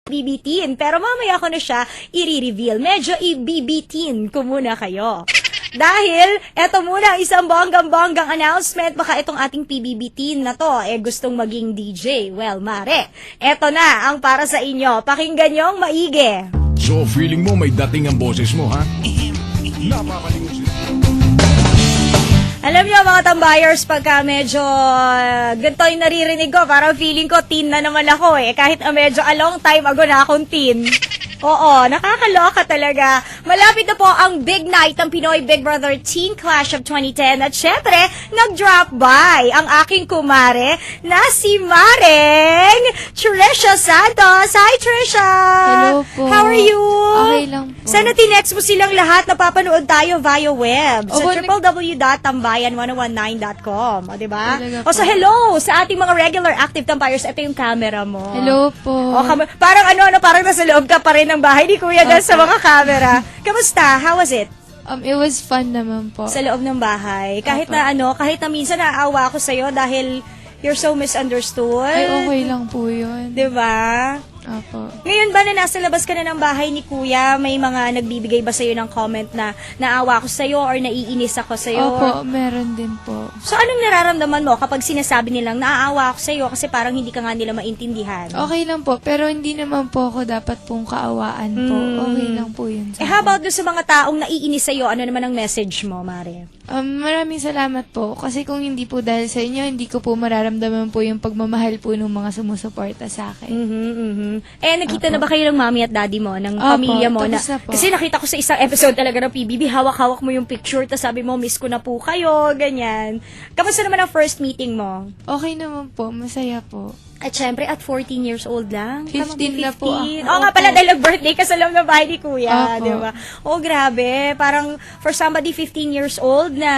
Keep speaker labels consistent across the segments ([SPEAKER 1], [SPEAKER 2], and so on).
[SPEAKER 1] bibitin. Pero mamaya ko na siya i-reveal. Medyo i-bibitin ko muna kayo. Dahil, eto muna, isang bonggang-bonggang announcement. Baka itong ating PBBT na to, gustong maging DJ. Well, mare, eto na ang para sa inyo. Pakinggan niyong maigi.
[SPEAKER 2] So, feeling mo may dating ang boses mo, ha? Napapalimusin.
[SPEAKER 1] Alam niyo mga tambayers, pagka medyo ganito yung naririnig ko, parang feeling ko teen na naman ako kahit medyo a long time ago na akong teen. Oo, nakakaloka talaga. Malapit na po ang big night ng Pinoy Big Brother Teen Clash of 2010 at syempre, nag-drop by ang aking kumare na si Mareng Trisha Santos. Hi, Trisha!
[SPEAKER 3] Hello po.
[SPEAKER 1] How are you?
[SPEAKER 3] Okay lang po.
[SPEAKER 1] Sana tinext mo silang lahat, napapanood tayo via web sa
[SPEAKER 3] Opo,
[SPEAKER 1] www.tambayan1019.com. O, diba?
[SPEAKER 3] Talaga
[SPEAKER 1] O, so
[SPEAKER 3] po.
[SPEAKER 1] hello sa ating mga regular active tambayers. Ito yung camera mo.
[SPEAKER 3] Hello po.
[SPEAKER 1] O, parang parang nasa loob ka pa rin ng bahay ni Kuya dahil sa mga camera. Kamusta? How was it?
[SPEAKER 3] It was fun naman po.
[SPEAKER 1] Sa loob ng bahay. Kahit
[SPEAKER 3] Opo.
[SPEAKER 1] na kahit na minsan naaawa ako sa'yo dahil you're so misunderstood.
[SPEAKER 3] Ay, okay lang po yun.
[SPEAKER 1] Diba?
[SPEAKER 3] Apo.
[SPEAKER 1] Ngayon ba na nasa labas ka na ng bahay ni Kuya, may mga nagbibigay ba sa'yo ng comment na naawa ako sa'yo or naiinis ako sa'yo?
[SPEAKER 3] Opo, meron din po.
[SPEAKER 1] So, anong nararamdaman mo kapag sinasabi nilang naaawa ako sa'yo kasi parang hindi ka nga nila maintindihan?
[SPEAKER 3] Okay lang po, pero hindi naman po ako dapat pong kaawaan po. Okay lang po yun. sa
[SPEAKER 1] How
[SPEAKER 3] akin.
[SPEAKER 1] about doon sa mga taong naiinis sa'yo? Ano naman ang message mo, Mare?
[SPEAKER 3] Maraming salamat po. Kasi kung hindi po dahil sa inyo, hindi ko po mararamdaman po yung pagmamahal po ng mga sumusuporta sa akin.
[SPEAKER 1] Nakita na ba kayo ng mami at daddy mo, ng
[SPEAKER 3] Opo,
[SPEAKER 1] pamilya mo?
[SPEAKER 3] tapos na po.
[SPEAKER 1] Kasi nakita ko sa isang episode talaga ng PBB, hawak-hawak mo yung picture, tapos sabi mo, miss ko na po kayo, ganyan. Kamusta naman ang first meeting mo?
[SPEAKER 3] Okay naman po, masaya po.
[SPEAKER 1] At syempre, at 14 years old lang.
[SPEAKER 3] 15 na po ako.
[SPEAKER 1] Oo nga pala, dahil nag-birthday ka sa loob ng bahay ni Kuya.
[SPEAKER 3] Opo.
[SPEAKER 1] Di ba? Oh, grabe. Parang for somebody 15 years old na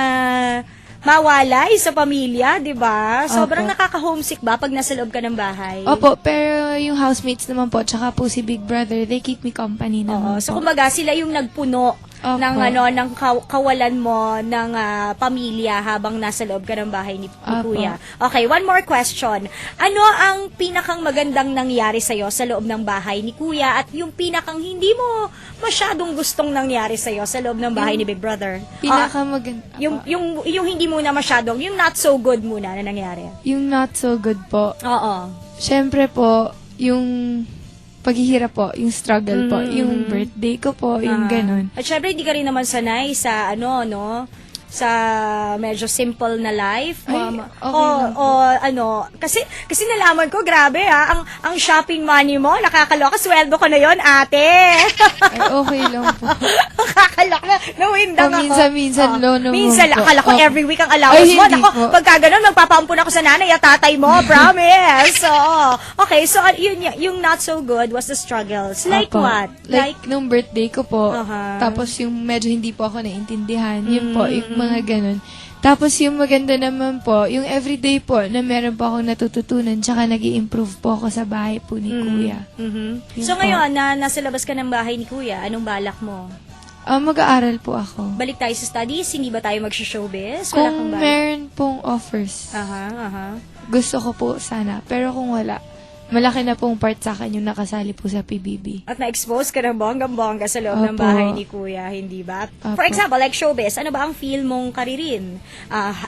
[SPEAKER 1] mawalay sa pamilya, di ba? Sobrang
[SPEAKER 3] Opo.
[SPEAKER 1] nakaka-homesick ba pag nasa loob ka ng bahay?
[SPEAKER 3] Opo, pero yung housemates naman po, tsaka po si Big Brother, they keep me company
[SPEAKER 1] Oo.
[SPEAKER 3] naman
[SPEAKER 1] So,
[SPEAKER 3] po.
[SPEAKER 1] kumbaga, sila yung nagpuno
[SPEAKER 3] Opo.
[SPEAKER 1] ng kawalan mo ng pamilya habang nasa loob ka ng bahay ni
[SPEAKER 3] Opo.
[SPEAKER 1] Kuya. Okay, one more question. Ano ang pinakang magandang nangyari sa'yo sa loob ng bahay ni Kuya at yung pinakang hindi mo masyadong gustong nangyari sa'yo sa loob ng bahay ni Big Brother?
[SPEAKER 3] Pinakamaganda.
[SPEAKER 1] Yung hindi muna masyadong, yung not so good muna na nangyari.
[SPEAKER 3] Yung not so good po.
[SPEAKER 1] Oo.
[SPEAKER 3] Siyempre po, yung paghihirap po, yung struggle po, yung birthday ko po, yung ganun.
[SPEAKER 1] At syempre, hindi ka rin naman sanay sa sa medyo simple na life.
[SPEAKER 3] Ay, okay lang po.
[SPEAKER 1] Kasi nalaman ko, grabe ang shopping money mo, nakakaloka, sweldo ko na yon ate.
[SPEAKER 3] Ay, okay lang po.
[SPEAKER 1] Nakakaloka na, nawindang ako.
[SPEAKER 3] Minsan, low naman
[SPEAKER 1] Minsan,
[SPEAKER 3] po.
[SPEAKER 1] akala ko
[SPEAKER 3] Okay.
[SPEAKER 1] every week ang allowance
[SPEAKER 3] Ay,
[SPEAKER 1] mo.
[SPEAKER 3] hindi
[SPEAKER 1] Nako,
[SPEAKER 3] po.
[SPEAKER 1] pagka ganun, magpapaampun ako sa nanay at tatay mo, promise. So, okay, so yung not so good was the struggles. Like
[SPEAKER 3] Opo.
[SPEAKER 1] what?
[SPEAKER 3] Like, nung birthday ko po,
[SPEAKER 1] Aha.
[SPEAKER 3] tapos yung medyo hindi po ako naintindihan, yun po, yung mga ganun. Tapos yung maganda naman po, yung everyday po, na meron po akong natututunan, tsaka nag improve po ako sa bahay po ni Kuya. Yun
[SPEAKER 1] So
[SPEAKER 3] po.
[SPEAKER 1] ngayon, nasa labas ka ng bahay ni Kuya, anong balak mo?
[SPEAKER 3] Mag-aaral po ako.
[SPEAKER 1] Balik tayo sa studies? Hindi ba tayo mag-showbiz? Wala kang
[SPEAKER 3] Kung
[SPEAKER 1] balak?
[SPEAKER 3] meron pong offers,
[SPEAKER 1] Aha.
[SPEAKER 3] gusto ko po sana. Pero kung wala, malaki na pong part sa akin yung nakasali po sa PBB.
[SPEAKER 1] At na-expose ka ng bonggang-bongga sa loob ng
[SPEAKER 3] Opo.
[SPEAKER 1] bahay ni Kuya, hindi ba? For
[SPEAKER 3] Opo.
[SPEAKER 1] example, like showbiz, ano ba ang feel mong karirin?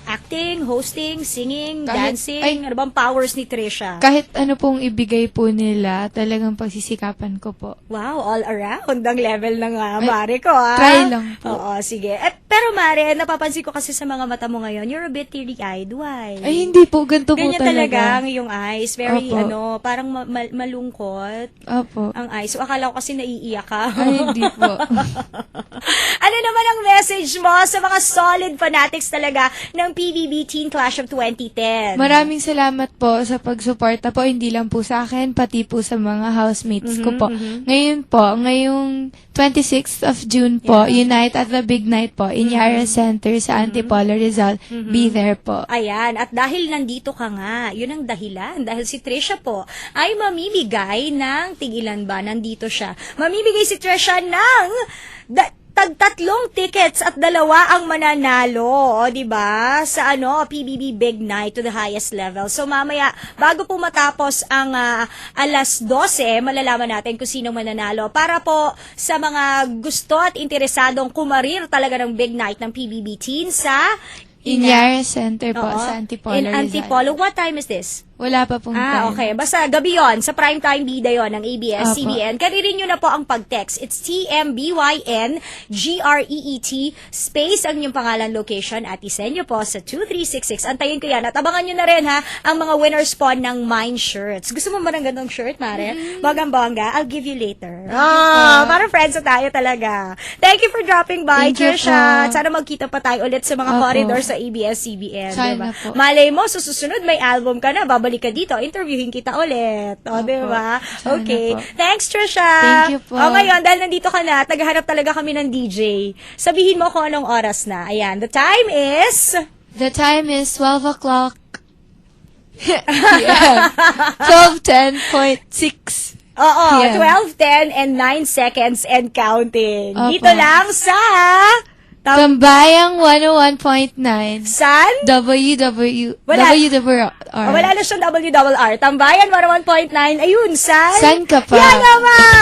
[SPEAKER 1] Acting, hosting, singing, dancing? Ano bang powers ni Trisha?
[SPEAKER 3] Kahit ano pong ibigay po nila, talagang pagsisikapan ko po.
[SPEAKER 1] Wow, all around ang level ng Mare ko,
[SPEAKER 3] try lang po.
[SPEAKER 1] Oo, sige. Pero Mare, napapansin ko kasi sa mga mata mo ngayon, you're a bit teary-eyed. Why?
[SPEAKER 3] Ay, hindi po. Ganito po
[SPEAKER 1] Ganyan
[SPEAKER 3] talaga.
[SPEAKER 1] talaga ang iyong eyes. Very,
[SPEAKER 3] Opo.
[SPEAKER 1] parang malungkot
[SPEAKER 3] Opo.
[SPEAKER 1] ang eyes. So, akala ko kasi naiiyak ka.
[SPEAKER 3] Ay, hindi po.
[SPEAKER 1] Ano naman ang message mo sa mga solid fanatics talaga ng PBB Teen Clash of 2010?
[SPEAKER 3] Maraming salamat po sa pagsuporta po, hindi lang po sa akin, pati po sa mga housemates ko po. Ngayon po, ngayong 26th of June po, Unite at the Big Night po, in Yara Center sa Antipolo, Rizal. Be there po.
[SPEAKER 1] Ayan, at dahil nandito ka nga, yun ang dahilan. Dahil si Trisha po ay mamimigay ng tigilan ba? Nandito siya. Mamimigay si Trisha ng tag-3 tickets at 2 ang mananalo, di ba? Sa PBB Big Night to the highest level. So mamaya, bago po matapos ang alas 12, malalaman natin kung sino mananalo. Para po sa mga gusto at interesadong kumarir talaga ng Big Night ng PBB Teen sa
[SPEAKER 3] Inyara Center po,
[SPEAKER 1] Oo.
[SPEAKER 3] sa Antipolo,
[SPEAKER 1] In
[SPEAKER 3] Rizal.
[SPEAKER 1] Antipolo. What time is this?
[SPEAKER 3] Wala pa pong time.
[SPEAKER 1] Okay. Basta gabi yon sa primetime bida yon ng ABS-CBN.
[SPEAKER 3] Opo.
[SPEAKER 1] Karirin nyo na po ang pag-text. It's TMBYN GREET space ang inyong pangalan, location at isend nyo po sa 2366. Antayin ko yan. At abangan nyo na rin ha ang mga winners po ng Mine shirts. Gusto mo ba ng ganong shirt, Mare? Bagang-bangga. I'll give you later. Parang friends na tayo talaga. Thank you for dropping by,
[SPEAKER 3] Thank you
[SPEAKER 1] Trisha.
[SPEAKER 3] po.
[SPEAKER 1] Sana magkita pa tayo ulit sa mga
[SPEAKER 3] Opo.
[SPEAKER 1] corridor sa ABS-CBN.
[SPEAKER 3] Sana
[SPEAKER 1] Diba?
[SPEAKER 3] po.
[SPEAKER 1] Malay mo, susunod may album ka na, babalik ka dito, interviewin kita ulit. O,
[SPEAKER 3] Opo.
[SPEAKER 1] di ba?
[SPEAKER 3] Sana
[SPEAKER 1] Okay.
[SPEAKER 3] po.
[SPEAKER 1] Thanks, Trisha.
[SPEAKER 3] Thank you po.
[SPEAKER 1] O, ngayon, dahil nandito ka na, naghahanap talaga kami ng DJ. Sabihin mo kung anong oras na. Ayan, the time is...
[SPEAKER 3] The time is 12 o'clock. Yeah. 12:10.6.
[SPEAKER 1] Oo,
[SPEAKER 3] Yeah.
[SPEAKER 1] 12:10 and 9 seconds and counting.
[SPEAKER 3] Opo.
[SPEAKER 1] Dito lang sa...
[SPEAKER 3] Tambayang 101.9.
[SPEAKER 1] San? Wala.
[SPEAKER 3] WWR.
[SPEAKER 1] Wala na siyang WRR. Tambayan 101.9. Ayun, San?
[SPEAKER 3] San ka pa?
[SPEAKER 1] Yan naman!